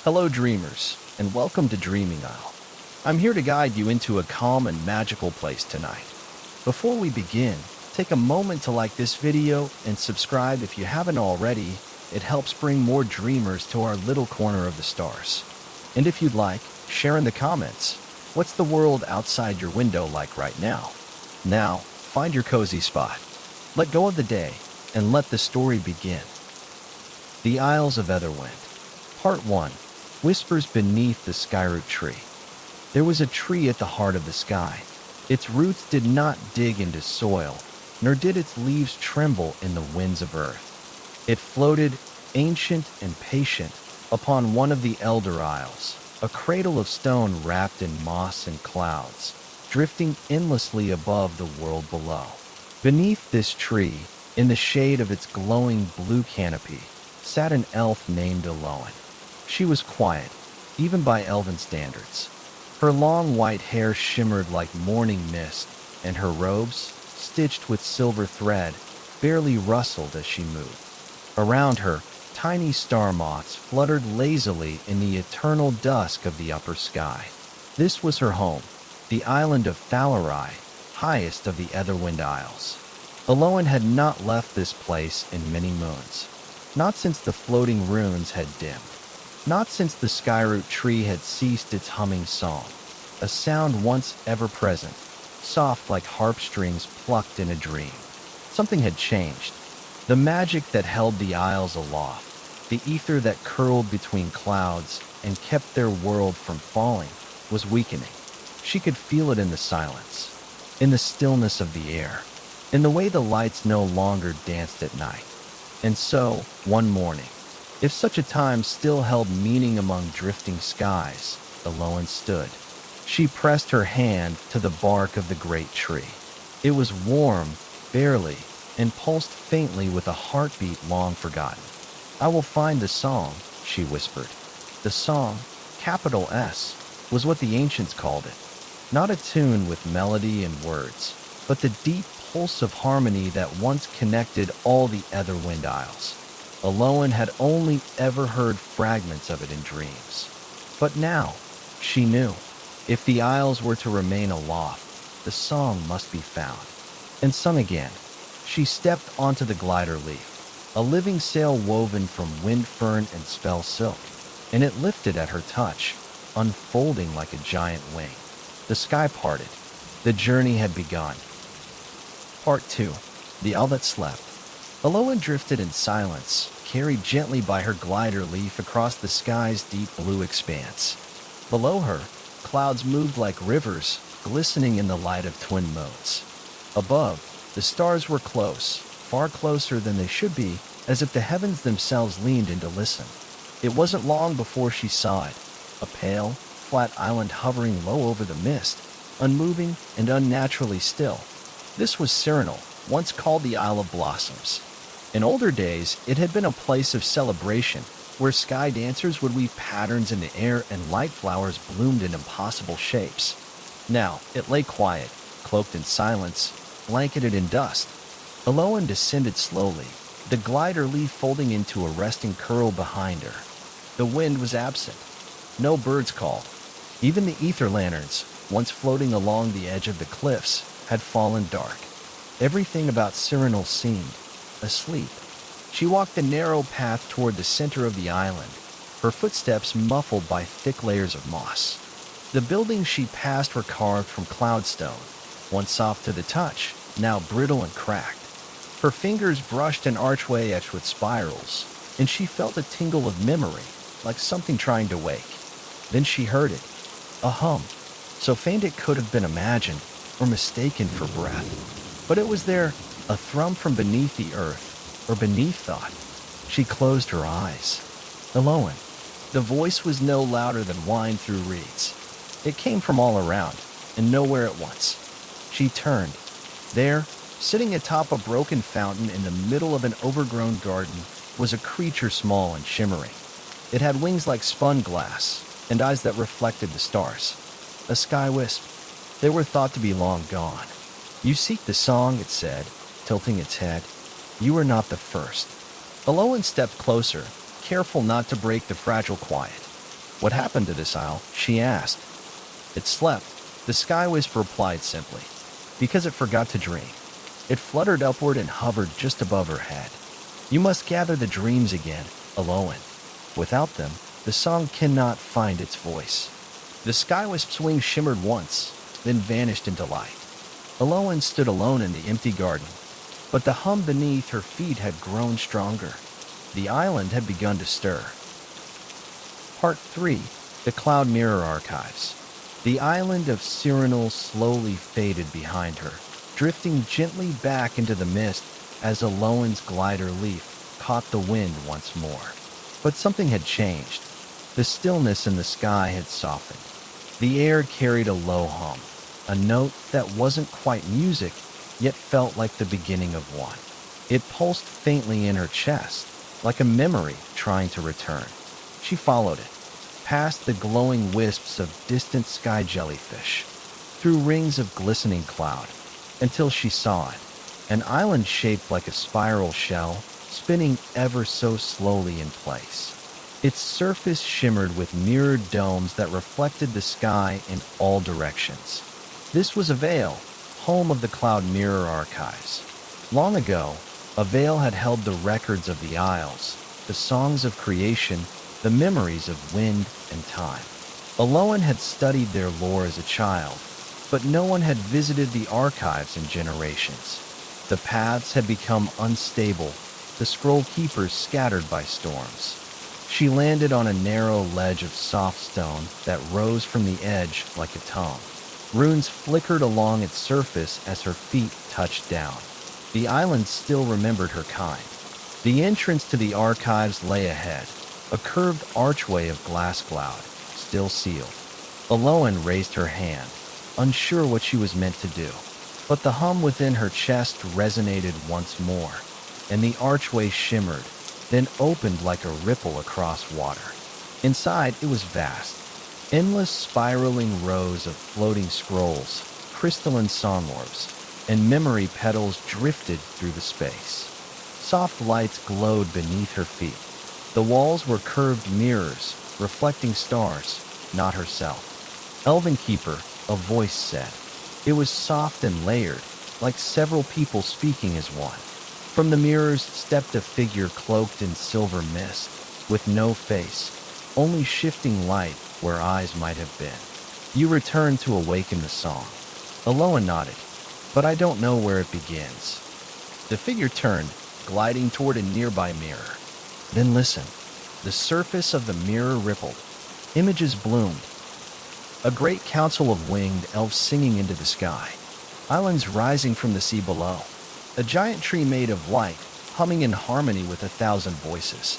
Hello, dreamers, and welcome to Dreaming Isle. I'm here to guide you into a calm and magical place tonight. Before we begin, take a moment to like this video and subscribe if you haven't already. It helps bring more dreamers to our little corner of the stars. And if you'd like, share in the comments, what's the world outside your window like right now? Now, find your cozy spot. Let go of the day, and let the story begin. The Isles of Aetherwind. Part 1. Whispers beneath the skyroot tree. There was a tree at the heart of the sky. Its roots did not dig into soil, nor did its leaves tremble in the winds of earth. It floated, ancient and patient, upon one of the Elder Isles, a cradle of stone wrapped in moss and clouds, drifting endlessly above the world below. Beneath this tree, in the shade of its glowing blue canopy, sat an elf named Elowen. She was quiet, even by elven standards. Her long white hair shimmered like morning mist, and her robes, stitched with silver thread, barely rustled as she moved. Around her, tiny star moths fluttered lazily in the eternal dusk of the upper sky. This was her home, the island of Thalari, highest of the Aetherwind Isles. Elowen had not left this place in many moons. Not since the floating runes had dimmed. Not since the skyroot tree had ceased its humming song, a sound once ever present, soft like harp strings plucked in a dream. Something had changed. The magic that held the isles aloft, the ether that curled between clouds and kept their world from falling, was weakening. She could feel it in the silence, in the stillness of the air, in the way the lights no longer danced at night. And so, one morning, if such a time still held meaning among drifting skies, Elowen stood. She pressed her hand to the bark of the great tree. It was warm, barely, and pulsed faintly with a heartbeat long forgotten. "I will find the song," she whispered. The song, capital S, was what the ancients called it. Not a tune with melody and words, but the deep pulse of harmony that once connected all the Aetherwind Isles. Elowen had only ever heard fragments of it in dreams. But now, she knew, if the Isles were to remain aloft, the song must be found. And sung again. She stepped onto the glider leaf, a living sail woven from wind fern and spell silk, and it lifted at her touch, unfolding like a giant wing. The sky parted. The journey had begun. Part 2. The Owl That Slept. Elowen drifted in silence, carried gently by her glider leaf across the sky's deep blue expanse. Below her, clouds moved like rivers, glistening in the light of twin moons. Above, the stars were close, far closer than they should be, as if the heavens themselves leaned in to listen. It wasn't long before she saw it, a pale, flat island hovering low over the mist, unmoving and unnaturally still. This was Serenal, once called the Isle of Blossoms. In older days, it had been a place of celebration, where sky dancers would weave patterns in the air and light flowers bloomed in impossible shapes. Now, it lay quiet, cloaked in silence, blanketed in dust. Elowen descended slowly, the glider leaf folding into a resting curl behind her. The wind was absent. No birds called. Even the ether lanterns, once floating along the edge of the cliffs, had fallen dark. Everything about Serenal seemed asleep. She walked the narrow path toward the center of the island, her footsteps muffled by thick layers of moss. The buildings she passed were carved from cloudstone, once soft to the touch, now brittle and cracked. Her fingers brushed an archway etched with spirals, and she felt a tingle of memory, like something trying to wake. Then she heard it, a hum, so faint it could have been imagined or mistaken for breath. But it was there, a thrum from beneath the earth, or beneath thought. She closed her eyes. Elowen. The voice was no louder than whine through reeds. It came from all around, and nowhere at once. She turned. There, sitting atop a broken fountain in the middle of an overgrown garden, was a creature small and shimmering. It had wings like spun glass, and eyes that reflected the stars. A sky wisp. They were thought to be long gone. "You seek the song," it said, tilting its head. "You are not the first." Elowen stepped closer, careful not to break the fragile quiet. "What happened to this isle?" she asked. "It slept," the sky wisp replied simply, "because it forgot to dream." It fluttered upward and hovered just above her head. "You must gather the dreams again, Elowen. Without them, the song cannot find its voice." The sky wisp's wings shimmered once, then vanished into light. Elowen stood alone in the empty garden, but the hum beneath her feet had grown stronger. The island had begun to stir. Part 3. The Cloud Mirror Archives. The island of Cyrenal slowly faded behind her, drifting gently back into the mist as Elowen's glider leaf caught the wind once more. But something had changed. The stillness in the sky had softened. The air carried a low hum, a note that wasn't quite music, yet felt like the beginning of one. It pulsed faintly in her chest, like a memory trying to return. She followed it, past the glowing wisps of distant sky jellyfish, through rings of glistening cloud, until she saw it, an island shaped like a spiral shell, spinning ever so slowly in place. Its surface shimmered with mirrored domes that reflected the sky in all directions. This was a Vale, home of the Cloud Mirror Archives. Long ago, a Vale had held the records of the Isles, the songs of creation, the memories of wind and time. Elowen had studied their lore as a child, but no one had visited the archives in generations. The paths had become unstable, the scroll keepers scattered by storms. She landed on a narrow ledge of soft stone that rose from the edge like a tongue. Runes flickered along its surface as her feet touched down. The island still remembered her kind. The entrance to the archives lay ahead, a curved archway of glass cloud, still sealed. Elowen raised her hand, unsure what she was meant to do. But the hum within her chest resonated once more, and the archway shimmered, then opened like a ripple across water. Inside, it was vast. Endless spiraling rows of floating scrolls, crystalline song orbs, and memory petals drifted through the space. Soft lights glowed beneath her feet. The walls were curved mirrors, reflecting stars, not herself. "Elven Keeper," a voice said. It was soft and layered, like several people speaking as one. From the mirrors stepped a figure cloaked in silver mist, with no face, only shifting light where eyes might have been. "You return to awaken the song." Elowen nodded, "But I don't know where it begins." The figure turned, gliding toward a nearby mirror. Then listen. The surface of the mirror rippled. Images bloomed. A great council of winged elves singing into the sky. Islands rising from the sea below. A giant tree made of light, humming in harmony with 1,000 voices.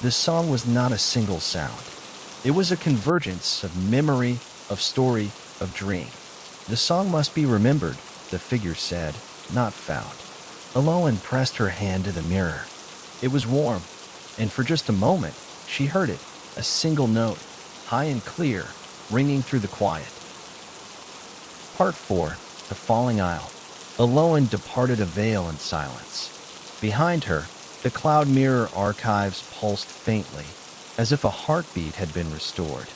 This song was not a single sound. It was a convergence of memory, of story, of dream. "The song must be remembered," the figure said, "not found." Elowen pressed her hand to the mirror. It was warm, and for just a moment, she heard it, a single note, high and clear, ringing through the quiet. Part 4. The Falling Isle. Elowen departed a Vale in silence. Behind her, the Cloud Mirror Archives pulsed faintly, as if a heartbeat had been restored.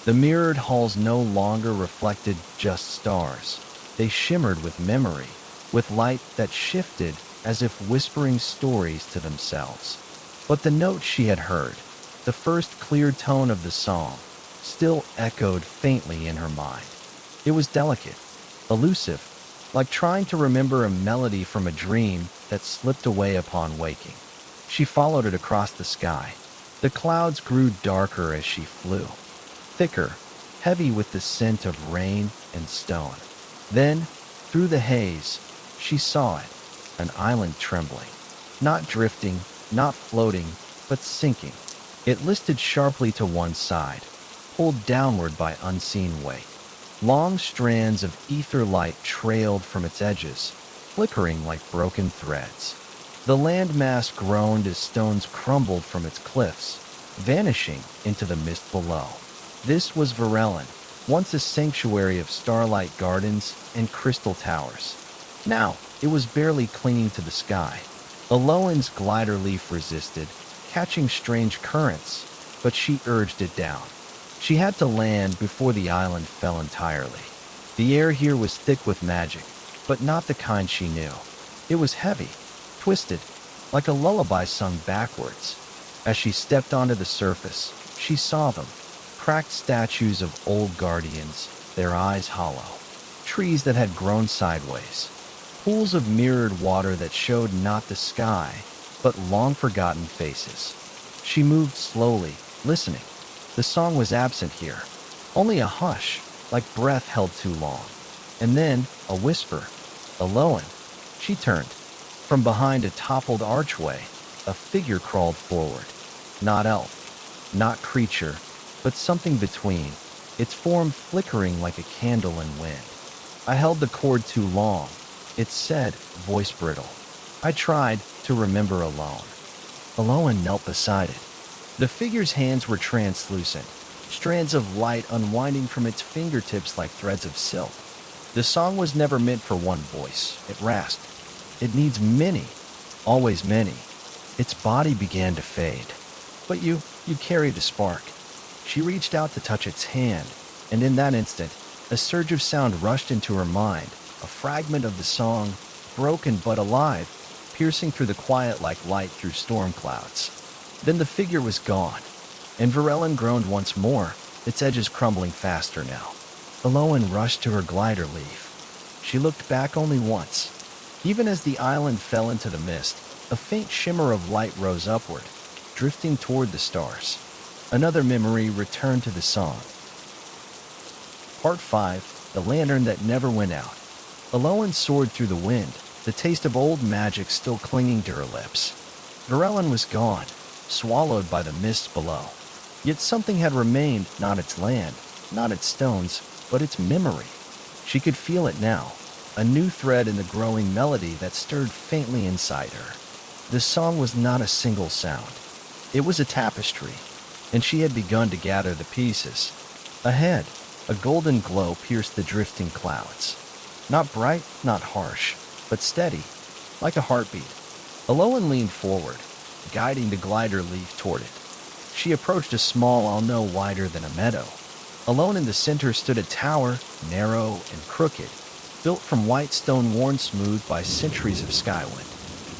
The mirrored halls no longer reflected just stars. They shimmered with memory, with light that shifted as if whispering stories to themselves. But the note she had heard, the first clear tone of the song, still echoed faintly in her mind. It was delicate, elusive, like trying to remember a melody from a dream that slipped away upon waking. She followed it across the sky. The clouds grew darker as she flew, thicker, heavy with the scent of rain and stone. Then, through the haze, she saw it, an island trembling, not drifting, not floating, but sinking. It listed sharply to one side, pulled downward by unseen weight. Long strands of ether light trailed from its edges, flickering like broken threads. The landmass groaned as stones crumbled from its cliffs, vanishing into the mist below. This was Varelen, once a sanctuary of starlight gardens and crystal towers. Now, it was barely clinging to the sky. Elowen's glider leaf resisted, catching strange currents, but she urged it down. She had to land before the island fell entirely. The air here was thick with magic, but not the kind she knew. It was heavy, twisted, like a lullaby sung backwards. As she stepped onto the surface, she saw them, cracked statues of old guardians, their eyes hollow, trees that had grown sideways, pools of mirrored water that showed not the sky, but long-forgotten faces. She moved slowly, listening. The song was absent here, only a hush, like breath held too long. And then, a whisper, Elowen. She turned. From behind a toppled archway, a figure crawled forward. Not elf, not creature, but something between, its form flickering like a candle in wind. I held the cord too long, it said, voice brittle. I tried to remember alone. Elowen knelt beside it. The figure's hands were translucent, strands of light unwinding from its fingertips like threads of silk. The song was never meant for one voice, it rasped. It needs many, always many. Its body began to fade. But you carried the spark. She reached out to touch its hand, and in that instant, a surge of sound rushed into her mind, a fragment of the song, broken but alive, piercing through the quiet like light through storm clouds. Then the figure was gone, and Varellen groaned once more, its edges crumbling faster now. Elowen rushed to her glider leaf. She looked back only once. Even as the island fell into the mist, a faint shimmer of light rose upward, drifting toward the stars. Another memory returned to the song. Part 5, The Lantern That Never Went Out. Elowen soared through the wind, the taste of old magic still clinging to her lips. Varellen was gone, swallowed by the mists below. Yet something had remained, not its land, not its stones, but its memory. She could feel it now, a new thread in the growing melody that stirred faintly inside her. The song was not a single sound. It was a tapestry, and she had begun to gather the pieces. Ahead, a golden glow pierced the drifting clouds. Not bright, not harsh, but steady, like a heartbeat. Elowen leaned forward, guiding the glider leaf toward it. She approached a small alno wider than a meadow. Alone in the center stood a tower, narrow and crooked, built from white stone worn smooth by centuries of skywind.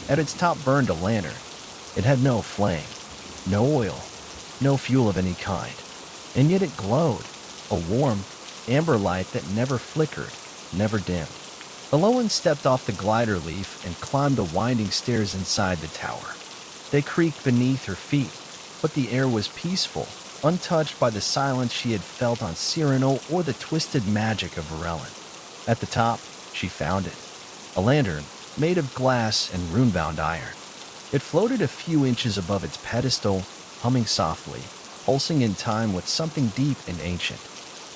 At its top burned a lantern. It had no flame, no oil, no fuel of any kind. And yet it glowed, a warm, amber light that never flickered, never dimmed. Elowen stepped off the glider leaf and climbed the winding stairs inside the tower. They creaked beneath her feet, but the air was peaceful, untouched by the silence she had felt on Cyrano or the twisted magic of Varellen. At the top, she found it. A lantern, made of glass and rune-bound iron. It floated a few inches above its pedestal, humming softly, pulsing in time with something deep and ancient.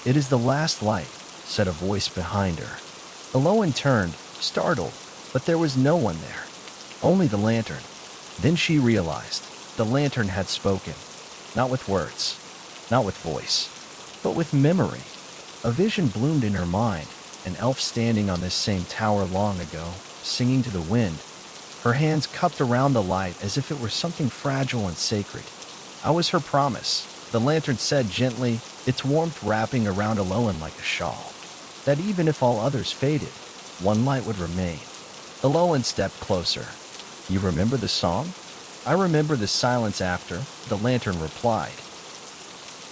"It is the last light," said a voice behind her. Elowen turned, startled, but there was no one there. Only the lantern. Then she realized the lantern had spoken. Not with words, not with voice, but with memory. A vision bloomed in her mind, an elf standing on this same tower long ago, singing to the wind, her hands cupped around the light as if it were something fragile and sacred. I was her promise, the lantern said gently, its warmth wrapping around Elowen like a shawl. That even if all others faded, one light would remain. Elowen stepped closer. "You remember the song?" "I remember the silence after," the lantern replied.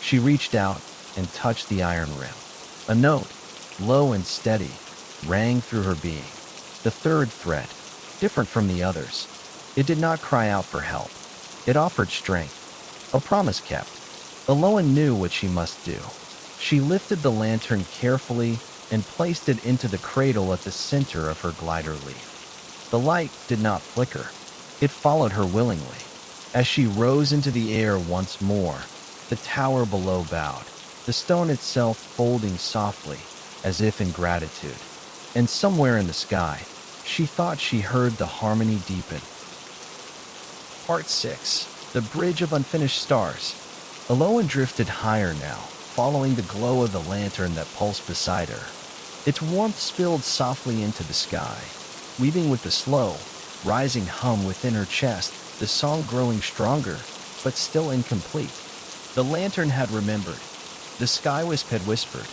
She reached out and touched the iron rim. A note, low and steady, rang through her being. The third thread, different from the others. It did not cry out for help. It offered strength. A promise kept. Elowen knew what she must do. She lifted the lantern carefully and placed it into the cradle at the center of her glider leaf. The light did not flicker. It followed her willingly. As she rose into the air once more, the tower below bowed, the stone itself folding softly, as if in gratitude. And somewhere in the sky, she thought she heard the harmony deepen. Part 6. The Bridge of Unfinished Stars. Elowen drifted higher now, following the glow of the lantern that pulsed beside her. Its warmth spilled softly into the sky, weaving with the slow, rising hum within her chest, the song growing stronger, but still incomplete. The lantern had remembered. The sky wisp had whispered.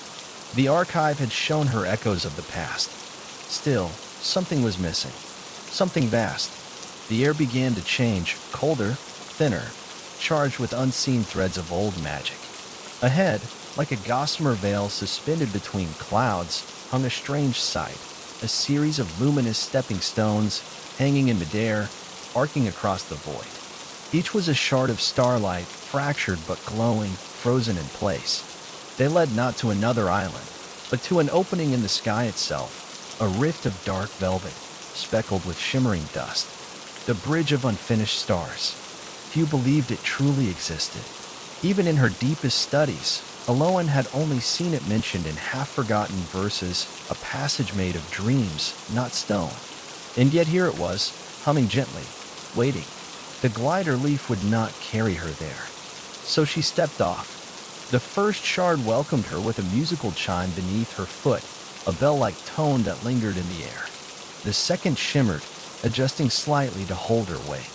The archive had shown her echoes of the past. Still, something was missing. Something vast. The air began to change, colder, thinner, charged with unseen threads of old magic. Ahead, like a gossamer veil suspended between clouds, hung a strange sight, a series of luminous stepping stones hanging in midair, arcing across the void. Each was a shard of starlight, fractured but glowing, frozen in place. They led not to another island, but to an opening in the sky itself, a rift of dark velvet, speckled with shimmering dust. The bridge of unfinished stars. Few believed it truly existed. Even in her deepest studies, Elowen had only seen it mentioned in half-forgotten verses, a passage made of dreams, not stone. And yet here it was, humming gently, waiting. The glider leaf would not carry her there. So she stepped off. The first shard welcomed her with a musical chime beneath her foot, a bell-like tone that lingered in the air. The second shimmered, adjusting slightly to hold her weight.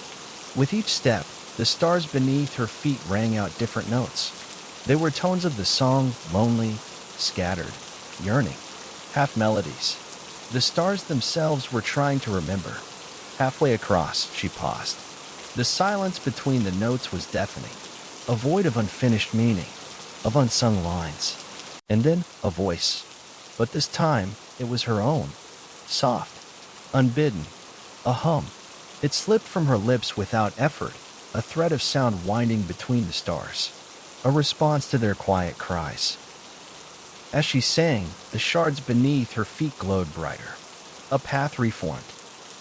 With each step, the stars beneath her feet rang out different notes. They were tones of the song, lonely, scattered, yearning, half melodies. The stars themselves were trying to remember. Halfway across, she paused. The silence between the notes was deafening, a void of unfinished meaning, of unsung lines. And then a voice. But this time, it was her own. Soft, unbidden, a hum. It slipped from her lips without effort, a thread of sound winding between the stars. A response to their quiet cries. As she sang, the shards beneath her feet glowed brighter. A path reformed.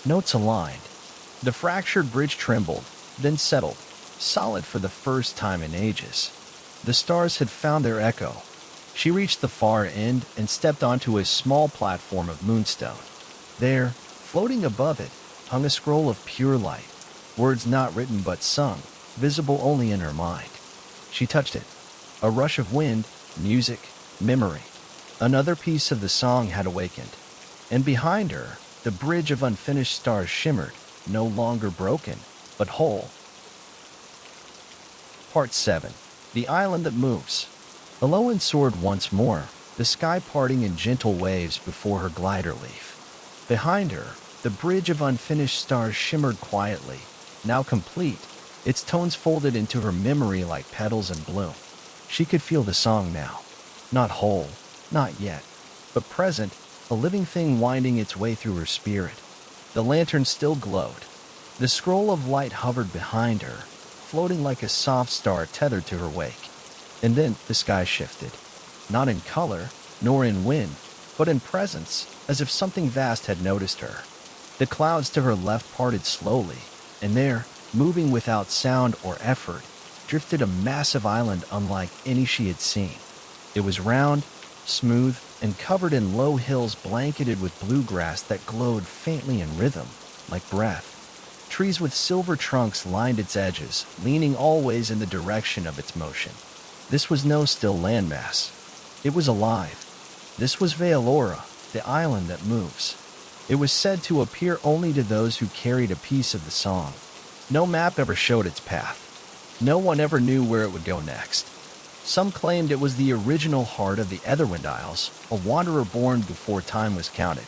Notes aligned. The fractured bridge trembled, then settled, solid for the first time in ages. The stars had found their echo. She reached the far end and stepped onto a small platform of moonstone. There, floating above it, hung a scroll of pure light, words not written but sung, visible only in her mind. She touched it. A rush of wind, music, memory. Another piece of the song had awakened. And behind her, the bridge of unfinished stars shimmered, no longer broken, but whole. Part 7. The Island That Moves. Elowen soared once more, the sky parting in gentle waves before her glider leaf. Behind her, the bridge of unfinished stars shimmered quietly, now complete, its tones folded into her memory like petals in bloom. She could feel the song now. Not whole, not yet, but present, a living thing winding its way through her spirit. The lantern still glowed. The scroll of light hovered behind her, floating like a soft star tethered to her wake. And then the sky shifted. Not in color, nor in wind, but in presence, as if something vast had noticed her. The clouds to her left parted slowly, and there, moving without sound or effort, drifted a massive island unlike any she had seen. It was round, smooth, and covered in low hills blanketed with bluegrass that glowed faintly in rhythm, like breath. Trees with silver trunks lined its edges, leaning always in the direction of its motion. This was no still landmass. It was alive. This was Veilora, the island that moves. It was said to appear only to those who carried a piece of the song. No map ever showed its path. No one ever knew where it would go next. Some claimed it was the original heart of the Aetherwind Isles, a wanderer born before time was counted.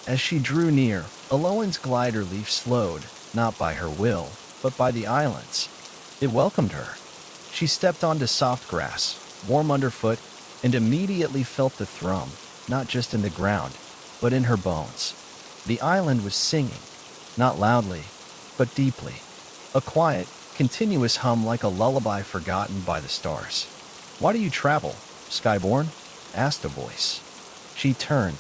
As she drew near, Elowen's glider leaf slowed, not by her will, but by the island's. It welcomed her. She stepped onto soft grass, warm underfoot, and immediately felt the thrum, not just in the ground, but in her bones. The island was singing, not loudly, but deeply. A quiet, continuous hum like a lullaby forgotten by the stars. "Why do you travel, Skyborn?" asked a voice. She turned.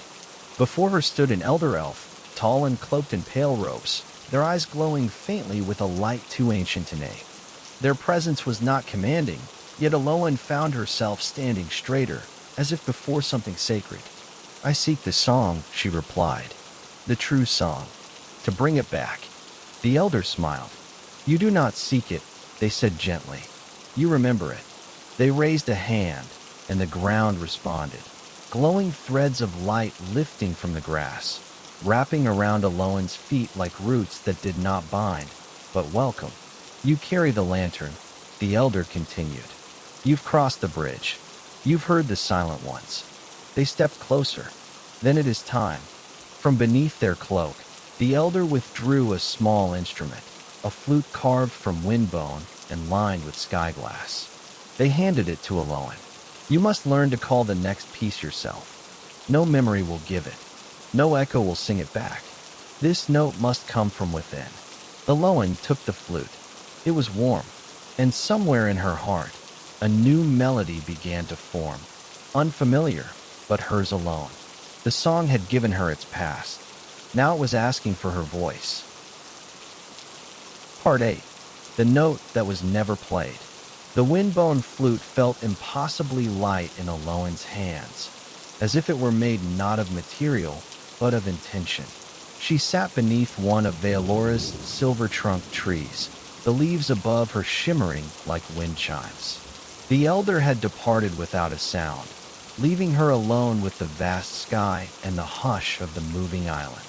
Before her stood an elder elf, tall and cloaked in pale robes, their eyes glowing faintly with a light too ancient to name. Their presence was not commanding, yet Elowen found herself standing straighter, as if before something sacred. "I seek the song," she replied. "The true song. To bring it back." The elder smiled. "You do not seek it," they said gently. "You remember it." They raised a hand, and the ground responded. Glowing threads of light lifting from the grass, wrapping around Elowen's feet like roots that did not bind, but welcome. "You carry the lantern," the elder continued. "You've crossed the bridge. You've heard the silent ones. They stepped closer. Then it is time. From beneath their cloak, the elder withdrew a small instrument, a flute carved from windbone and lined with sky glass. They handed it to Elowen. You must learn to call the next piece yourself. No memory will give it. No echo will sing it back. This note must come from within. Elowen took the flute. It was warm, and somewhere in her heart, a new melody began to form. Unfamiliar, but hers alone. The song had given her its past. Now it was asking for her voice. Part 8. The note that was never played. The windbone flute felt impossibly light in Elowen's hands, as if it were made not of material, but of intention. She sat beneath one of Vealora's silver-trunked trees, the leaves above her shimmering like wind chimes. The elder had departed without a sound, leaving her alone with the vast sky and the hush of the moving island.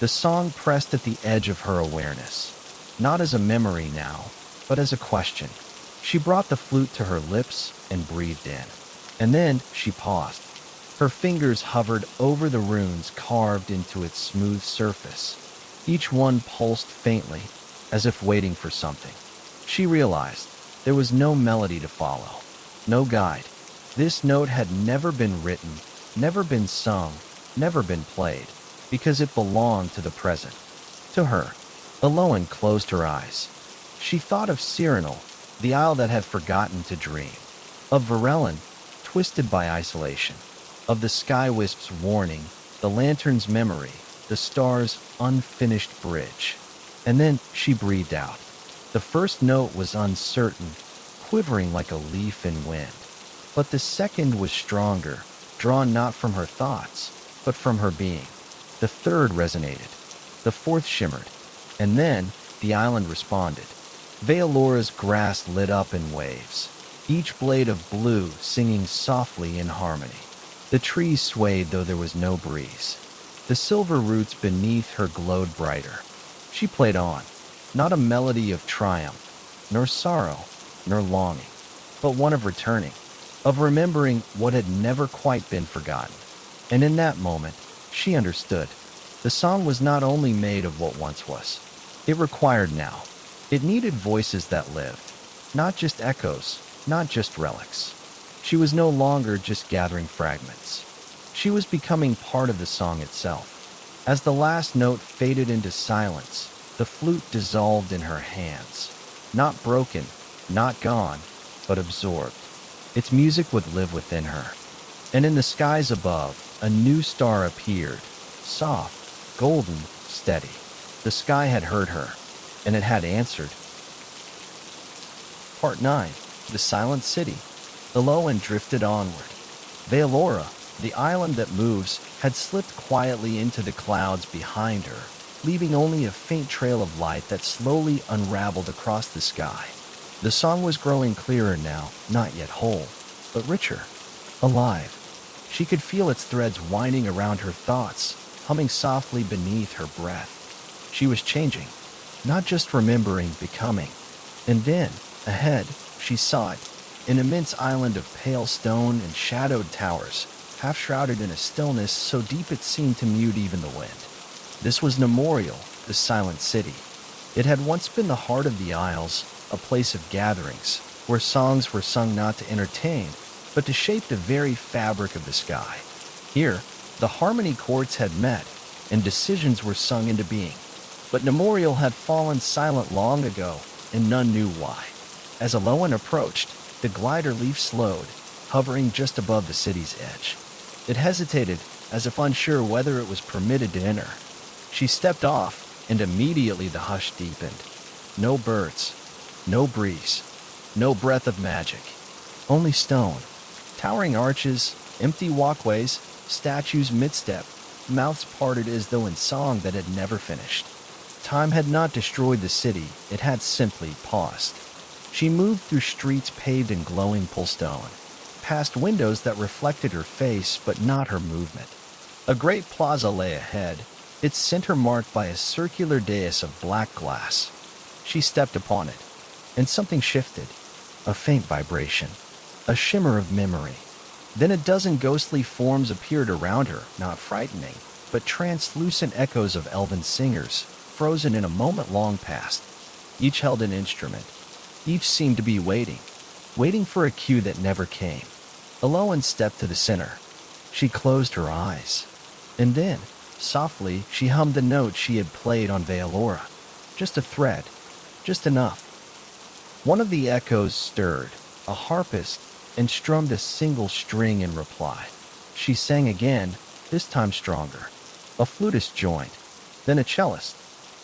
The song pressed at the edge of her awareness, not as a memory now, but as a question. She brought the flute to her lips and breathed in. And then she paused. Her fingers hovered over the runes carved into its smooth surface. Each one pulsed faintly, as if waiting for something. She realized there was no melody to follow, no guide. This note had never been written, never been sung, never been played, because it belonged to the present, to her. Elowen closed her eyes. She thought of Cyrano, the isle that had forgotten to dream, of Varelen, twisted by isolation, of the sky wisp's warning, the lantern's memory, the star's unfinished bridge. And then she breathed out. The first note was uncertain, quivering like a leaf in wind. But the second was stronger, drawn not from her thoughts, but from her being. The third resonated. The fourth shimmered. And then the island responded. Vealora's grass lit up in waves, each blade of blue singing softly in harmony. The trees swayed though there was no breeze. The silver roots beneath her glowed brighter. She played on, not a melody of triumph, nor sorrow, nor longing, but one of returning, of remembering what had never quite been forgotten. And in that moment, she understood. The song was not only made of what once was. It required now. It needed voices that lived, not just echoes, not just relics. She was no longer just gathering fragments. She was becoming part of the song itself. As the last note faded into silence, the flute dissolved in her hands. Not broken, not gone, but absorbed. Its music would live within her. And in the skies above, a new star appeared, soft, golden, steady. The sky had heard her, and it had answered. Part 9. The Silent City. Elowen drifted onward. Vealora, the island that moves, had slipped quietly into the clouds behind her, leaving only a faint trail of light that slowly unraveled across the sky. The song was growing clearer now, not yet whole, but richer, alive. She could feel its threads winding around her thoughts, humming softly beneath her breath. She was changing, not just remembering, becoming. And then, ahead, she saw it, an immense island of pale stone and shadowed towers, half shrouded in a stillness so deep it seemed to mute even the wind. This was Nemorial, the silent city. It had once been the heart of the Isles, a place of gatherings, where songs were sung not to entertain, but to shape the very fabric of the sky. Here, the harmony chords had met, and decisions were sung into being. But Nemorial had fallen silent long ago, and none knew why. As Elowen approached, the glider leaf slowed, hovering just above the city's edge. It hesitated, as if unsure whether it was permitted to enter. She stepped off, and immediately the hush deepened. No birds, no breeze, no breath of magic. Only stone, towering arches, empty walkways, statues mid-step, mouths parted as though in song that had never finished. Time had not destroyed the city, it had simply paused. She moved through streets paved in glowing pullstone, past windows that reflected her face but not her movement. A great plaza lay ahead, its center marked by a circular dais of black glass. She stepped upon it, and something shifted, a faint vibration, a shimmer of memory. Then a dozen ghostly forms appeared around her, not frightening, but translucent echoes of elven singers, frozen in a moment long past. Each held an instrument. Each seemed to be waiting for a cue that never came. Elowen stepped to the center. She closed her eyes. And then, softly, she hummed the note she had played on Veilora. Just a thread. Just enough. One of the echoes stirred, a harpist, and strummed a single string in reply. She sang again, this time stronger. A flutist joined, then a cellist.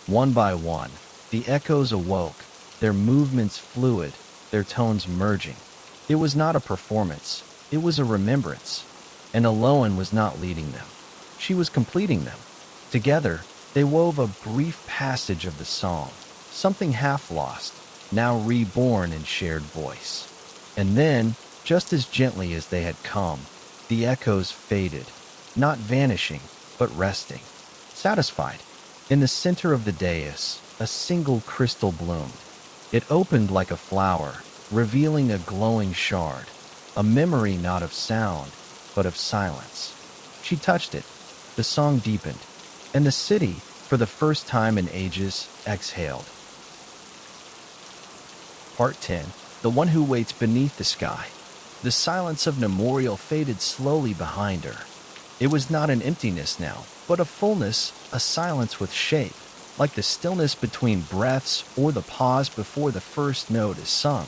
One by one, the echoes awoke, their movements fluid, their tones merging. It was not a performance, it was a remembrance. And Elowen was not leading them. She was completing them. Together, they wove a brief passage of the song, something half lost, now reborn in shared voice. And then, just as gently as they had come, the echoes faded, not vanishing, but resting. Satisfied, in the center of the dais, a single crystal bloomed. It opened like a flower, revealing a glowing shard, a memory not of sound, but of silence. She touched it. The song deepened, and the city, for the first time in ages, exhaled. Part 10. The One Who Waits Beneath the Sky. The silence of Memorial faded slowly behind her. It was not an emptiness now, but a fullness, a silence with shape, like the stillness between breaths or the pause before the first note is sung.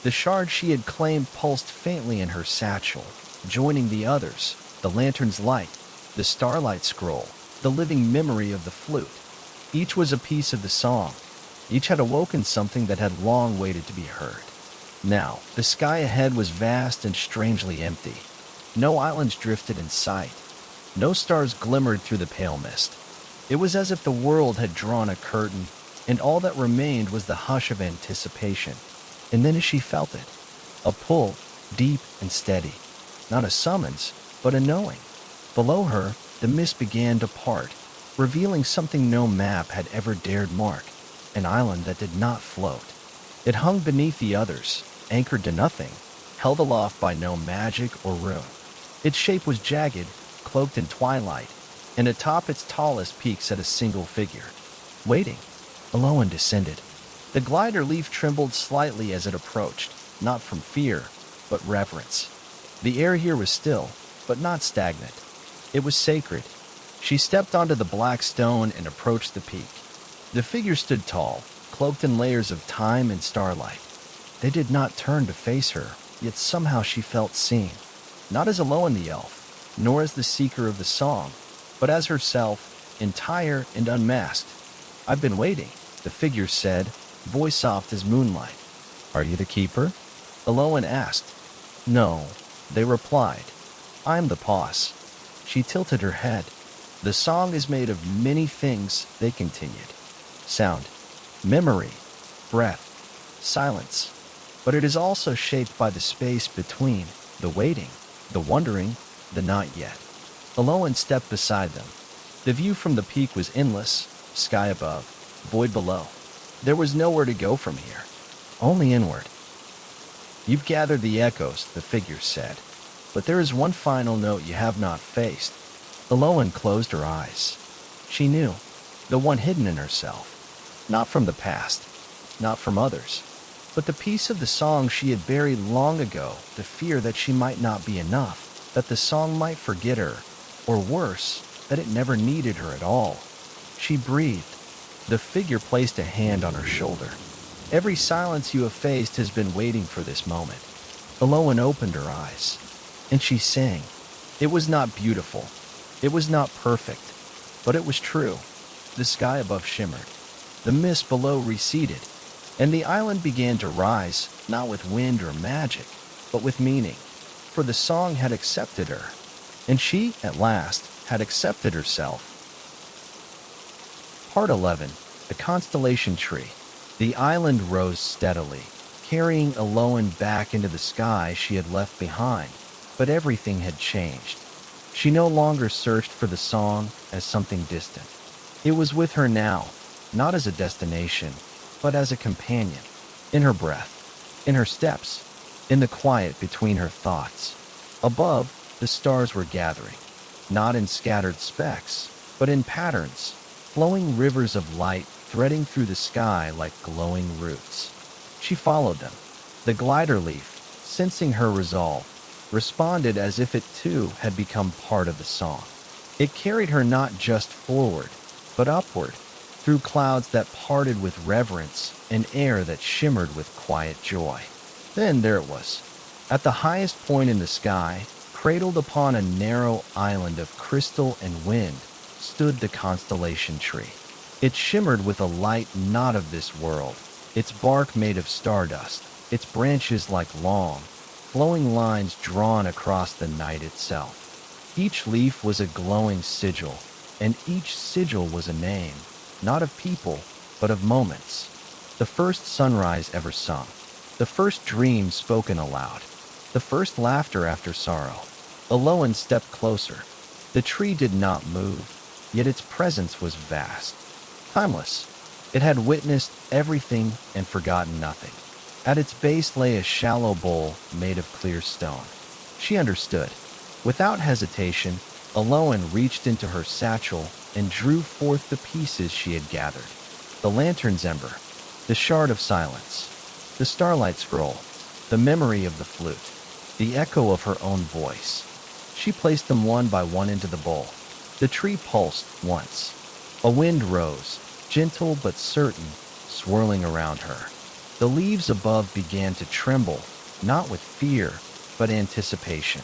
The shard she had claimed pulsed faintly in her satchel, joining the others, the lantern's light, the starlight scroll, the living memory of the flute. Each was a piece of the song. Each had awoken something that had long waited to be heard. Now, the sky ahead was vast and strangely empty. No islands drifted in sight. No stars glimmered through the pale mist. It was as if the world had drawn a curtain, and all that remained was the hush of anticipation. And then as she felt it, a pull, deep and steady. Not a summons, but a knowing. Below her, the mist began to part, revealing something no map had ever dared mark, an island that did not float. It hung beneath the others, anchored to nothing, held aloft by no magic or rune. Its shape was jagged, cloaked in twilight, and atop its tallest peak sat a single figure. Waiting, Elowen descended. The glider leaf trembled slightly as it approached, not from fear, but reverence. The air here was still, but not stagnant. It was sacred. She stepped onto the black stone and approached the peak. The figure stood tall, cloaked in layers of time and starlight. They did not turn to face her, yet somehow she felt seen. Not as Elowen the elf, nor as the seeker of the song, but as herself, entire and unmasked. "I've been waiting," the figure said, voice soft as moonlight. "Are you the keeper?" Elowen asked. "No," they replied. "I'm the pause." She tilted her head. "The song is made of many things," they continued. "Sound, memory, breath, silence. But it is also shaped by the space between, the waiting, the wondering, the not yet." Elowen stepped beside them. The view from the peak was endless, sky above, void below. There was nowhere to go from here, only inward. "You've gathered the echoes," the figure said, "but there is one final note you have not faced." Elowen closed her eyes. She knew, the one hidden in herself, not from the past, not from others, but the piece of the song she had buried long ago, the fear that she might not be enough, that the song might forget her, or worse, that it never needed her at all. She breathed. The figure placed a hand on her shoulder. "Every silence you have faced has been waiting for this moment." Elowen opened her eyes, and she sang. It was not beautiful. It was not perfect, but it was true. The sky above shimmered. The mist below receded, and the island began to rise, not with wind or magic, but with meaning. For the song had accepted her, and she, at last, had accepted herself. Part 11. The Constellation Tree. The island rose steadily, carrying Elowen back into the sky she had left behind, but everything had changed. She no longer searched for the song as something distant. It was with her now, not as a destination, but as a companion, in her breath, in her steps, in the quiet between her thoughts. Above, the stars were gathering, not in scattered specks, but in patterns, flowing rivers of light threading through the sky like glowing roots. She followed them. The glider leaf, sensing her resolve, responded as if it too had become part of the song. It carried her not just forward, but upward, through clouds that parted with reverence and air that shimmered with quiet joy. Then there it was. At the highest point in the sky, cradled upon a narrow island of crystal and wind, stood the constellation tree. It shimmered with a light not of this world, its bark made of stardust, its branches like long, flowing lines drawn across the night itself. Each leaf was a glowing sigil, and each sigil was a name, not of people, but of moments. The first sunrise ever sung, the first dream spoken aloud, the first laughter after sorrow. Elowen stepped closer. The tree did not move, yet its presence was vast, timeless. It had witnessed everything and forgotten nothing. At its base lay a shallow bowl made of clear stone. She understood. Without hesitation, Elowen reached into her satchel and drew forth the pieces she had gathered. The lantern's ember, the shard of silence, the starlight scroll, the memory of the flute, the echo of her own voice. She placed them one by one into the bowl. The tree pulsed once. A wind rose, gentle but certain, swirling around her. The leaves above began to tremble, not with fear, but anticipation.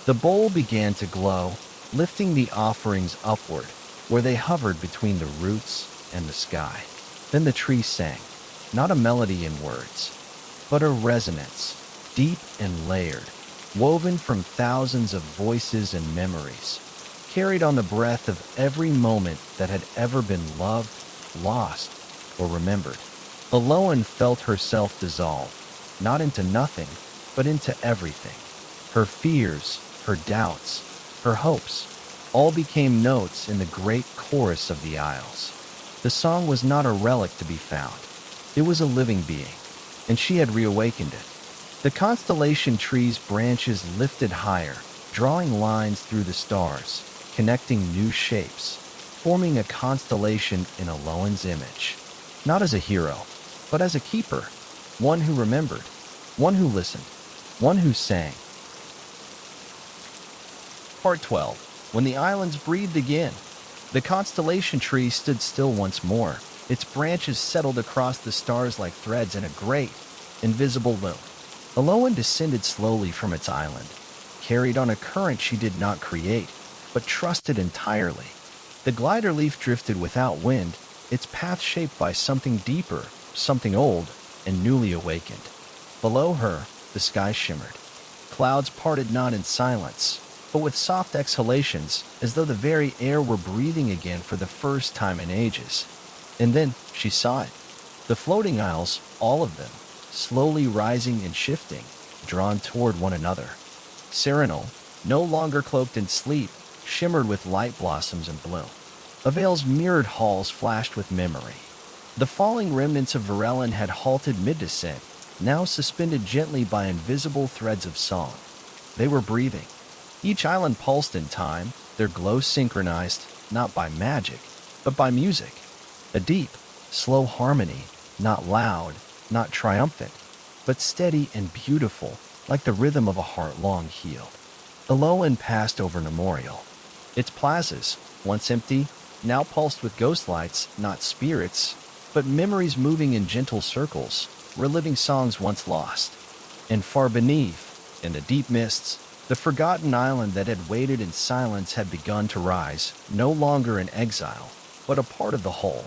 The bowl began to glow, lifting the offerings upward, where they hovered between the roots and the sky. Then the tree sang, not a melody in words, but a resonance, deep and layered, woven from thousands of voices and memories, carried on the breath of every moment that had ever been loved, lost, or remembered. Elowen felt herself dissolve, not into nothing, but into everything. Her fears, her doubts, her hopes, all became notes in the great chorus of the Isles. The song was not a relic to be found. It was a living being, and she had reawakened it. The constellation tree's branches lifted higher, drawing lines through the stars, connecting new shapes, forming a constellation in Elowen's image. Not as a hero, but as a keeper, one who remembered, one who listened, one who sang. Part 12. When the islands breathed again, the constellation tree stood still once more. Its branches settled across the stars like threads in a great, invisible loom. Elowen descended slowly from its island, carried on a current she did not create, but trusted entirely. The glider leaf drifted without wind, its path shaped by something deeper, something old, and newly awakened. Below her, the sky shimmered. Clouds parted not in silence, but with soft exhalations, as though the very air were breathing again for the first time in ages. And then she saw it. The floating isles, all of them, slowly rising and shifting, drawn toward one another. Serenal, no longer cloaked in sleep, shimmered with light blossoms and bloom. Avail's mirrored halls flashed with memory. The falling remnants of Varelen had halted mid-descent, now suspended gently by invisible threads of song. They were breathing. Each island pulsed in time, their glow synchronized, not by magic, but by music. A deep, slow harmony, not loud, not triumphant, but steady and beautiful, like the rhythm of a heart long healed. Elowen passed over Memorial. Its plazas, once empty, now pulsed with ghost lights, not spirits, but memories moving in gentle circles, reliving songs once lost. And far beneath, in the deep mists, the forgotten island that had waited in silence had begun to rise, no longer in exile, but a part of the whole.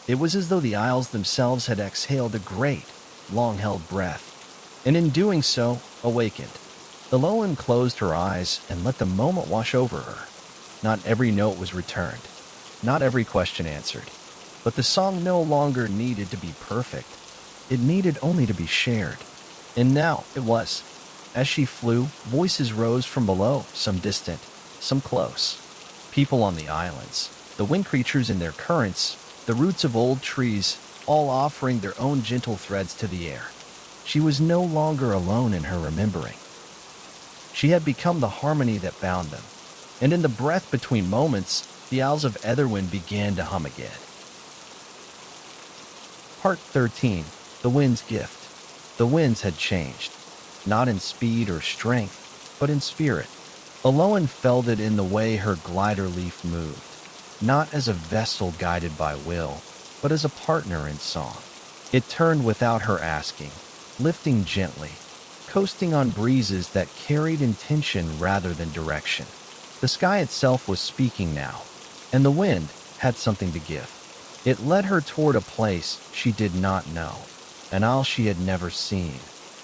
It was as though the isles themselves had exhaled a great, long-held breath, and in doing so, awakened. Elowen closed her eyes and let the moment wash over her. Not every note was returned, not every question answered, but the song no longer needed to be perfect. It needed only to be shared. And now it was. As she flew, voices rose from below, some distant, some close. People on the islands, the wind creatures in their currents, the roots of old trees, all offering their own gentle threads to the air. She was no longer alone in her remembering. She had become the harmony that bound them. And in the breath between moments, the Isles of Aetherwind began to hum again. Part 13. The Wind's Gift. The winds had changed, not in speed or strength, but in spirit. Elowen felt it in the way her glider leaf moved, not as a vessel guided by will, but as a partner in song. It turned without her asking, lifting gently, coasting on breezes that carried intention rather than direction. The sky itself was speaking now, and the wind had something to give. It led her toward a place she did not know, an isle she had never seen,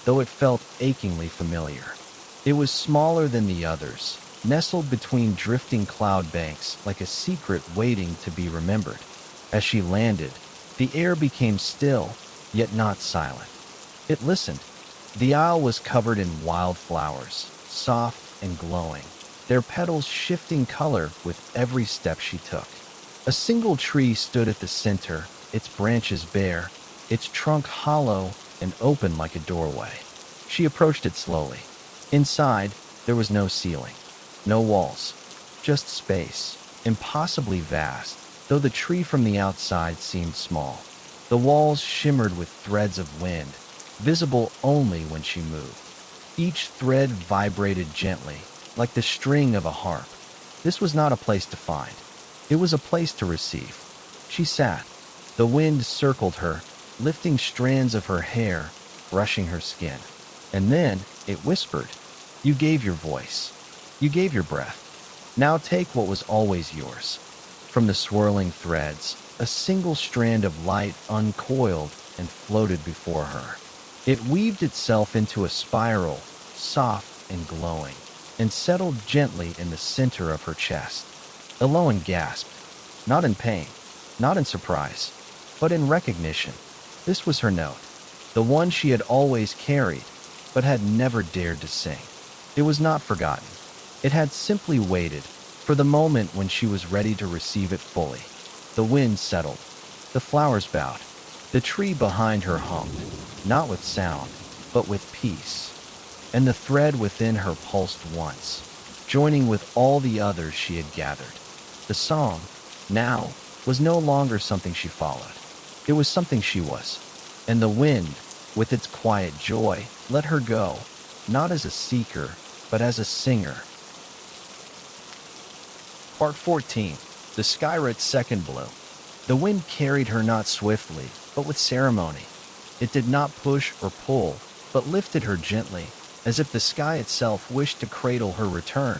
though it felt achingly familiar. It was smaller than the others, nestled between drifting cloud banks like a secret waiting to be remembered. As she landed, the air became still, yet not silent. It listened. The isle was covered in wildflowers, soft and glowing, their petals shifting color with every step she took. A single tree stood at the center, its branches bare, its trunk hollow and open like a doorway. She approached it slowly. Inside, there was no ceiling, no walls, just space, impossibly vast, though the tree from the outside seemed small. The walls shimmered with threads of wind, visible only when she moved. Each thread vibrated gently, like the string of a harp. This was not a place to find. It was a place to receive. She sat. The wind circled her, lifting strands of her hair, brushing her skin. And then it whispered, "You gave your voice. You gave your breath. Now take what was always yours." From the swirling threads, a single strand of light uncoiled and floated before her. It weaved itself into a spiral, soft and glowing, and settled gently in the center of her chest. Elowen gasped, not in pain, not in surprise, but in recognition. This was her note, the one she had always carried, but had never dared to sing. It was not forgotten. It had simply waited for the moment when she was ready to receive it fully. The wind settled. The flowers bowed. The tree behind her hummed, not with sound, but with peace. And the thread within her pulsed once, joining with all the others she had gathered. The song, now, was no longer something she followed. It was something she was. And the wind, with its quiet joy, let her go, not as a seeker, but as a singer. Part 14. The Skyrit's Second Bloom. The wind carried her not swiftly, but with ceremony. It did not push or pull, but lifted her gently, as if the sky itself wished to cradle her return.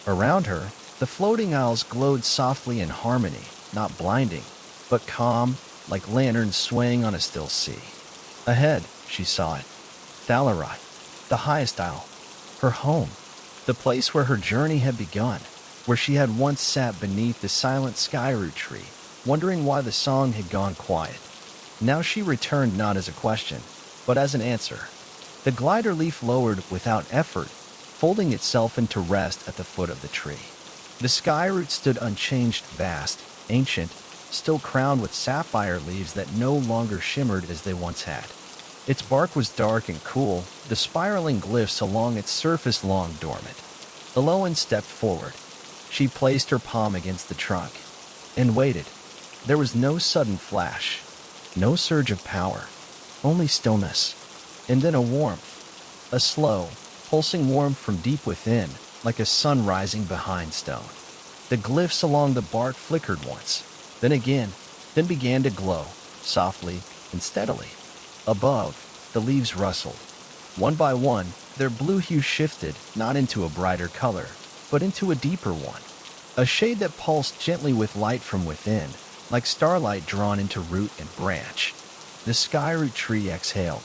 Around her, the floating isles glowed softly in harmony, not blinding, but calm, like lanterns swaying on a still sea. Ahead, she saw it. Thalarai, the highest isle. Her home. The place where her journey had begun, where she had once sat beneath the silent skyroot tree, wondering why the song had gone quiet. Now she returned not as a question, but as an answer. The glider leaf lowered without effort, folding itself into rest at the foot of the tree. The skyroot stood unchanged, vast, ancient, still crowned with sapphire leaves that no longer shimmered as they once had. Its bark was dark and cool, the spiraling glyphs along its surface long dormant. Elowen stepped forward. She placed her palm against the trunk and waited. There was no sudden flash, no surge of power, only stillness, and then a warmth, a slow, pulsing warmth from deep within, like a sun rising behind stone. The glyphs along the bark flickered once, then again, then began to glow, softly and steadily. Above, the leaves rustled. One by one, their blue hue shifted, not into a brighter color, but into a deeper one, a shade that pulsed gently with light from within, like starlight drawn into root and branch. The skyroot tree exhaled.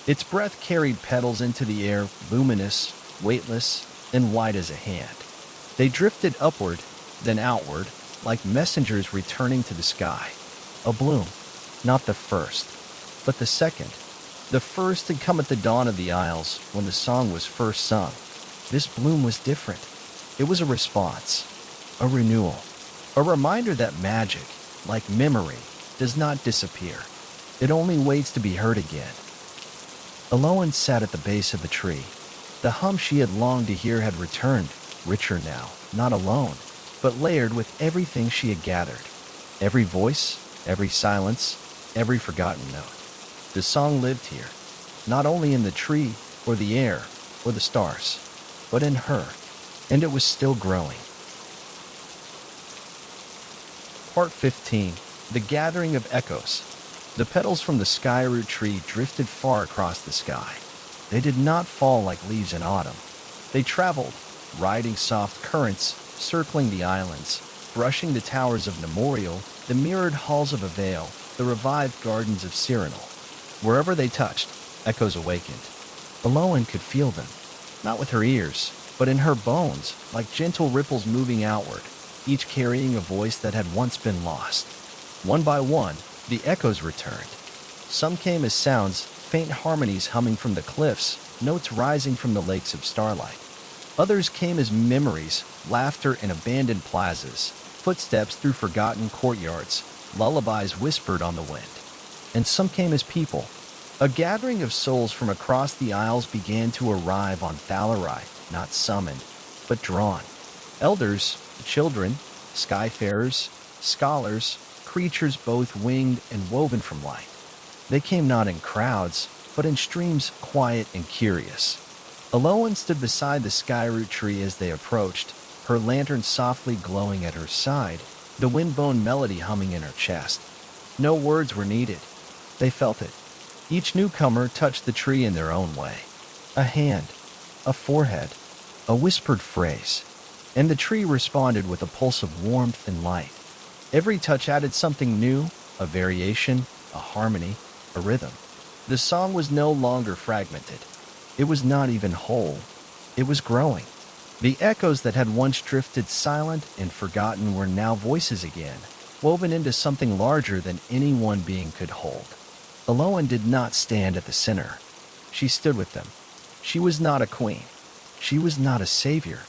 Its breath carried petals into the air, luminous, weightless, and white as a hand. They drifted upward, then outward, like messengers returning to the sky. A bloom, not the first, but the second. The first had come at the dawn of the Isles, when the song was first sung. This bloom was different. It was a response, a renewal, a reminder that magic, like memory, does not disappear. It only waits to be heard again. Elowen sat at the base of the tree, The hum she had longed to hear had returned, richer now, not alone, but layered with everything she had gathered. Every voice, every silence, every forgotten note. The song lived here, not only in the tree, or the air, or the stars, but in her, and it was still growing. Part 15. The Gathering of Echoes. The petals from the skyroot tree drifted far across the sky. They did not fall like leaves in autumn. They traveled, riding soft currents, circling the islands, brushing the towers of Memorial, the mirrored halls of Avail, the revived gardens of Cyrano. Wherever they touched, echoes awakened. Elowen could feel them, not with her ears, but in her bones, like gentle ripples moving outward, each carrying a voice that had once been lost. One by one, the echoes returned. Some came as sounds, faint harmonies humming from the cliffs, notes rising from the lakes of starlight. Others came as memories, laughter in abandoned plazas, footsteps through forgotten courtyards, lullabies whispered on the wind. And some came as people. A gathering of souls from across the isles began to arrive on Thalari, not summoned, but drawn. Elders, children, skyfarers, scholars, creatures both winged and woven from light. They came not in crowds, but in streams quiet and curious. Elowen stood beside the skyroot tree as they approached, her lantern softly glowing at her side, the wind-blown melody humming in her chest. No words were needed. They felt it. Each newcomer touched the tree in their own way. A hand, a forehead, a whispered phrase, and the tree responded with a pulse of warmth and light. Every touch added something new, a variation, a harmony, a rhythm. The song was no longer fragmented. It was not even whole. It was growing. The echoes that had once drifted silent and forgotten were now voices again, woven into something larger than any one being could hold. Elowen did not stand at the center. She stood with them. She was not a queen. She was not a savior.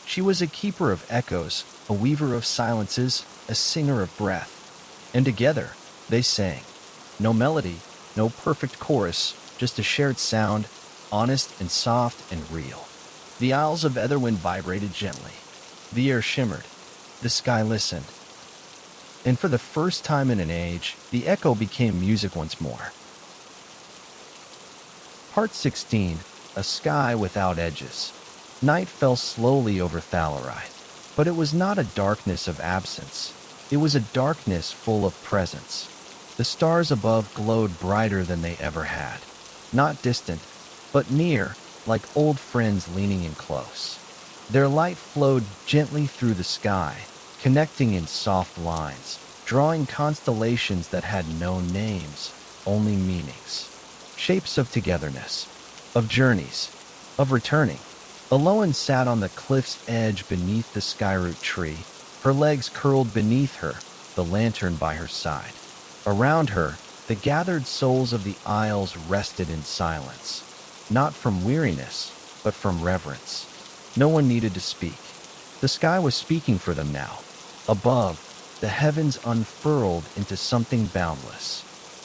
She was a keeper of echoes, a weaver of silences, a singer of breath. And together, they sang. No melody, no perfect chorus, just a shared sound, honest and soft and real. The Isles of Aetherwind vibrated gently. The air shimmered. The sky listened. And for the first time in an age, the echo became music once more. Part 16. A Sky Without Edges. Night fell slowly over Thalari, but it was not a darkness of absence. It was a darkness full of presence. The stars above glowed brighter than they ever had. Not distant, but near, like old friends leaning in close. Their light flowed gently through the sky, connecting in soft lines, drawing constellations that had no names, only meanings. Shapes of togetherness, of journeys, of returning. Elowen sat on the cliff's edge beneath the skyroot tree, her legs curled beneath her, the lantern by her side. Around her, the gathered souls of the isles rested in silence, not from weariness, but from reverence. No one needed to speak. The sky was speaking for them now. Above, the heavens unfurled into something boundless.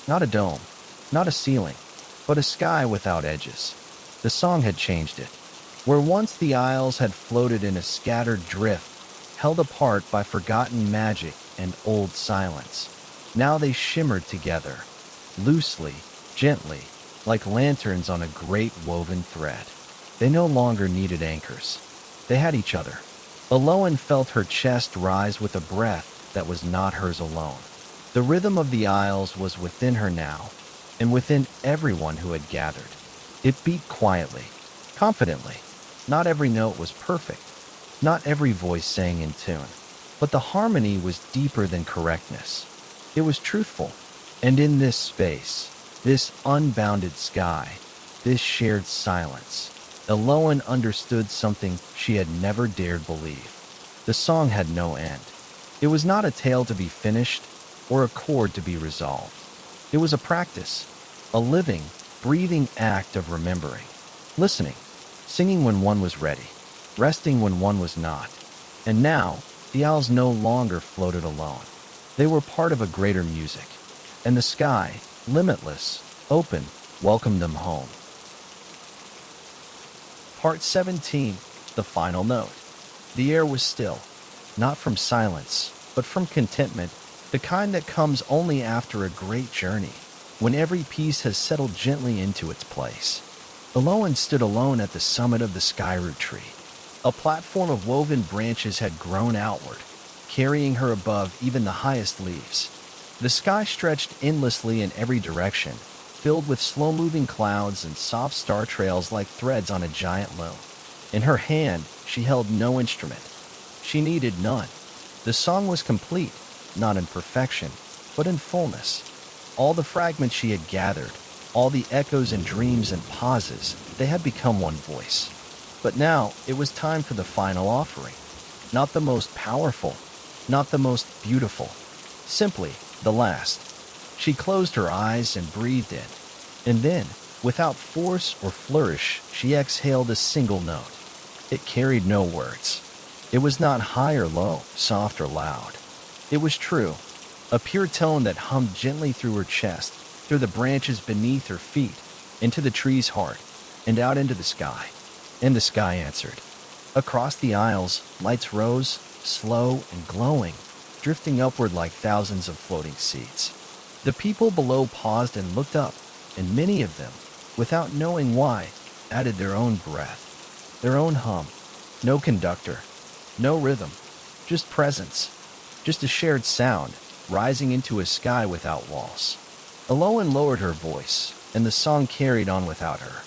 Not a dome, not a ceiling, but a sky without edges. The song had changed it. Where once the isles had floated in a scattered drift, held apart by forgotten magic and old silence, now they shimmered together, loosely, gently, like lanterns on a great woven thread. They no longer needed anchors. They had each other. Elowen felt her chest rise with a breath that was not hers alone. The rhythm of the isles was within her now, and within everyone who had gathered. It beat quietly, confidently. Not every note was perfect. Not every voice sang in tune. But the harmony was deeper than correctness. It was truthful. And in this space, this unbounded sky, this shared silence, Elowen understood something she had never dared believe. The song had no end. It was not a tale to be finished or a chord to be resolved. It was a practice, a living, breathing act of remembering, listening, singing when one was ready, resting when one was not. And now, the owls no longer floated alone. They were part of a greater music, and the sky, limitless, open, welcomed them home. Part 17, the final note. The air was still, not from silence, but from contentment, the kind that comes only after a great journey, when every piece has settled gently into its place. Elowen stood alone at the summit of the skyroot tree. A platform of woven branches had grown outward, carrying her above even the highest leaves. The sky stretched endlessly in every direction, filled with slow-moving clouds and soft star trails like threads on a giant loom. In her hand, she held no instrument. She needed none. The song was complete, not in perfection, but in fullness. All the fragments she had gathered, all the echoes and dreams and pauses, they had become one voice. But now it was time for the final offering. Not the most powerful, not the most beautiful, simply the last. She closed her eyes and breathed in. And then, without force or flourish, she exhaled a single note. It carried no words. It was not high or low, soft or loud. It was true, a pure tone that hummed gently through her chest, through the branches beneath her feet, into the tree's heart, and out into the sky. And the sky answered. Across the Isles, lights rose, slow and glowing, drifting upward like thousands of floating seeds. The people below paused and looked up, and many of them, without knowing why, added their own breath, their own hum. No conductor, no rhythm, just presence, just a shared sound, rising into a sky without walls. Elowen lowered her voice, and the song carried on without her.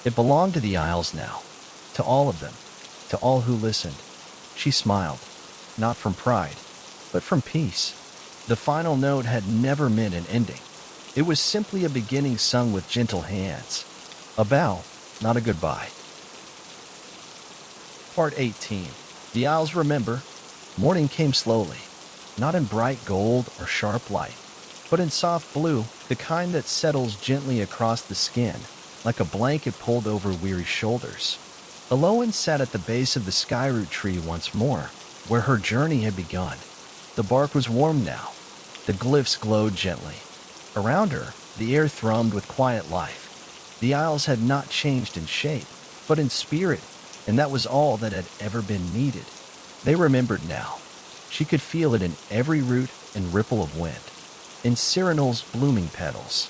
It belonged to the Isles now, to all of them, to all who listened. She smiled, not from pride, but from peace. The final note had never meant an ending. It was simply a beginning sung with gentle hands. A bow, not a goodbye. Part 18. The Isles remember. Morning came slowly, not in bright gold or sharp light, but in soft blue, the kind that settles gently across the skin, like a blanket pulled over weary shoulders. Elowen sat at the base of the skyroot tree once more, where her journey had begun. The bark was warm now. The glyphs glowed gently. Around her, the air thrummed with quiet life. The Isles had not changed in shape, but in spirit, and that was all that had ever been needed. They remembered now. She could feel it in every root and ripple of wind, in Cyrano's blooming petals,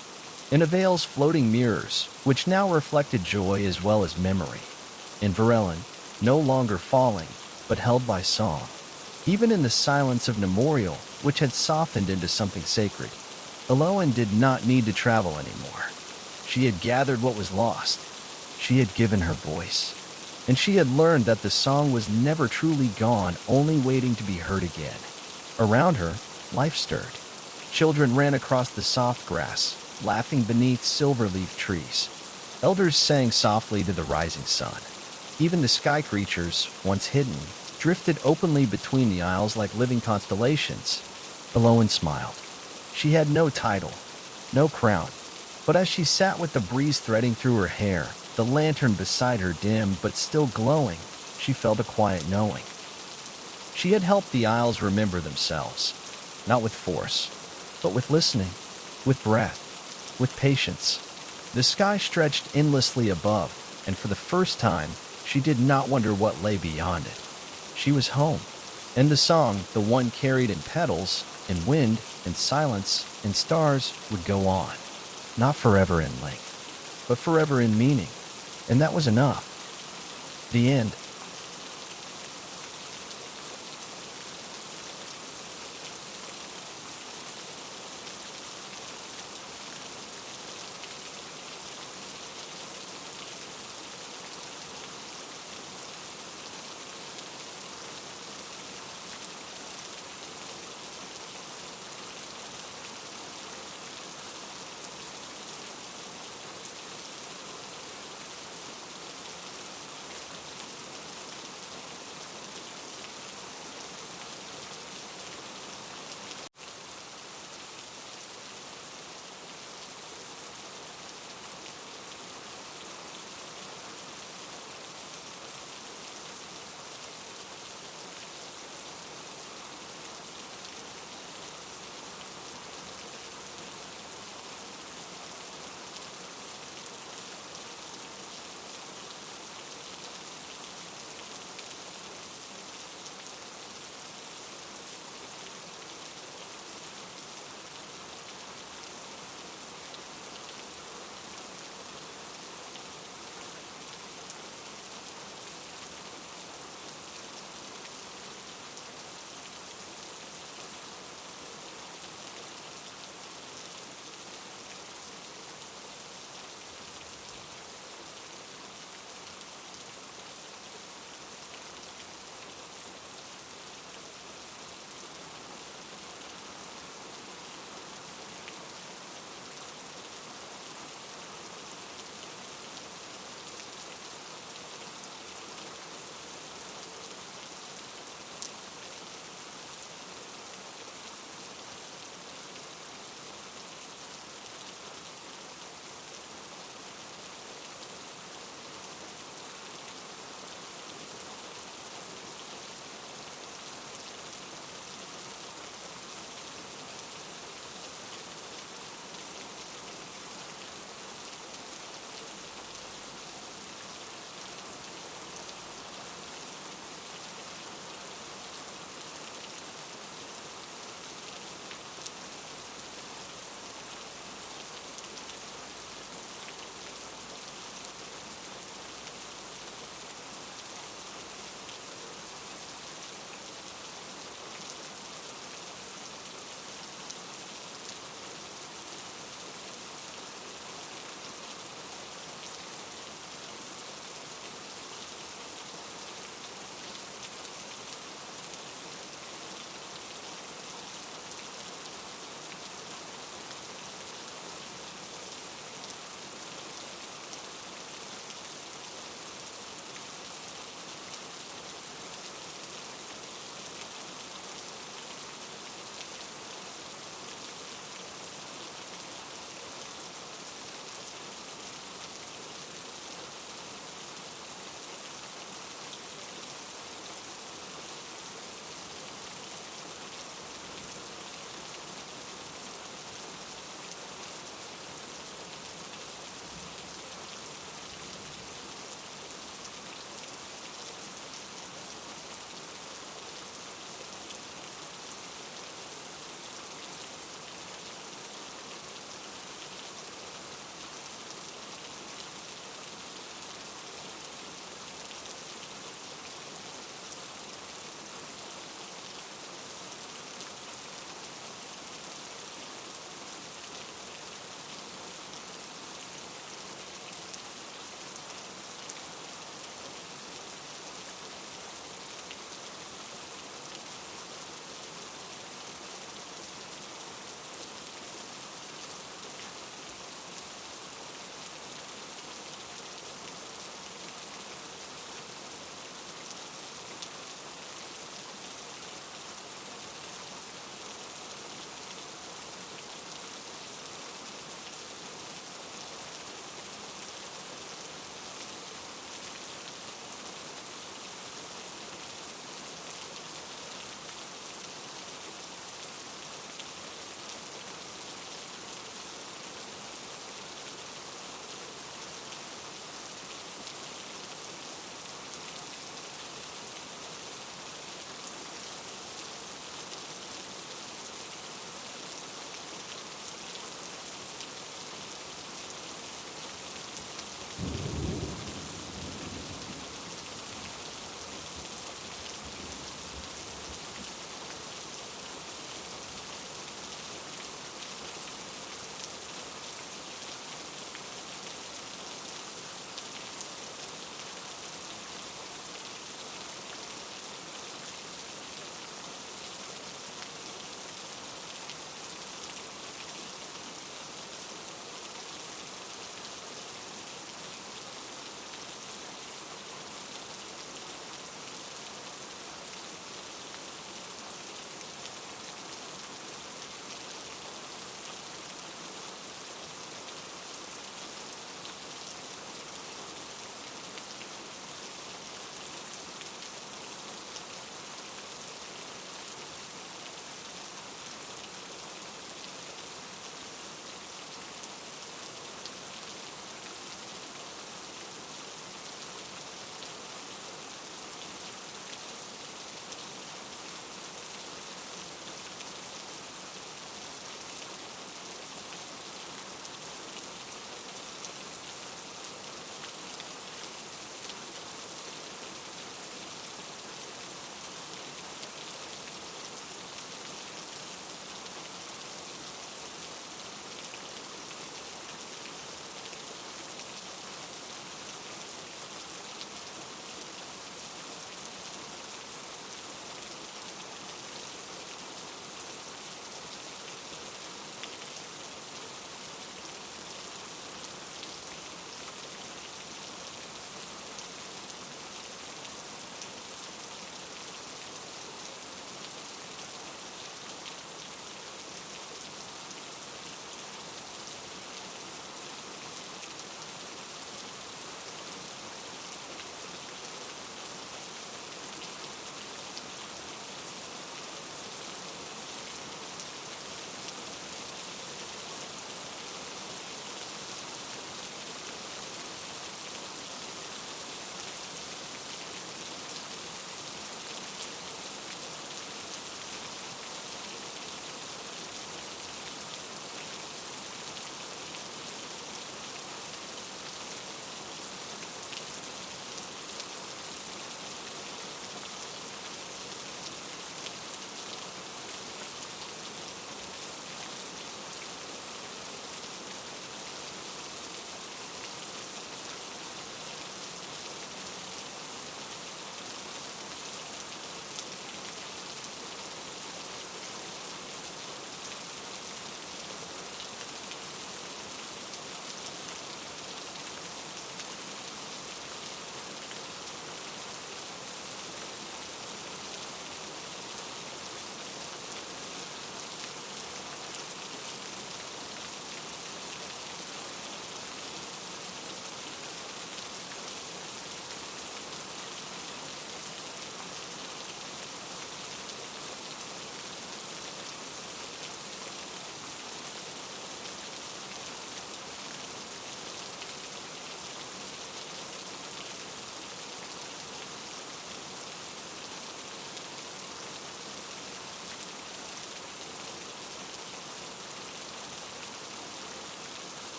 in Avail's floating mirrors, which now reflected joy as well as memory, in Varelen, no longer falling, but held by song, even in the silence of Memorial, which had softened into something sacred. Elowen did not need to travel anymore. She had gathered what was lost. She had given her voice. And she had learned that the song was never truly gone, only waiting to be heard again. Around her, life stirred. Children ran across the soft grass, laughing beneath silver-leaf trees. Elders sang softly to the rising sun. Even the sky creatures, once hidden, drifted openly between the Isles like living constellations. Elowen smiled. She had no title, no crown, but as she sat with the breeze threading through her hair, the lantern beside her dim but still glowing, she felt a quiet knowing. She had helped the Isles remember themselves, not with force, but with listening, with breath, with patience. The sky stretched endlessly above, and for the first time, she did not wonder what lay beyond it. She was home, and the song, the one carried in petals, in wind, in silence, in stars, would go on. Not forever in length, but forever in meaning. And that was enough. The end.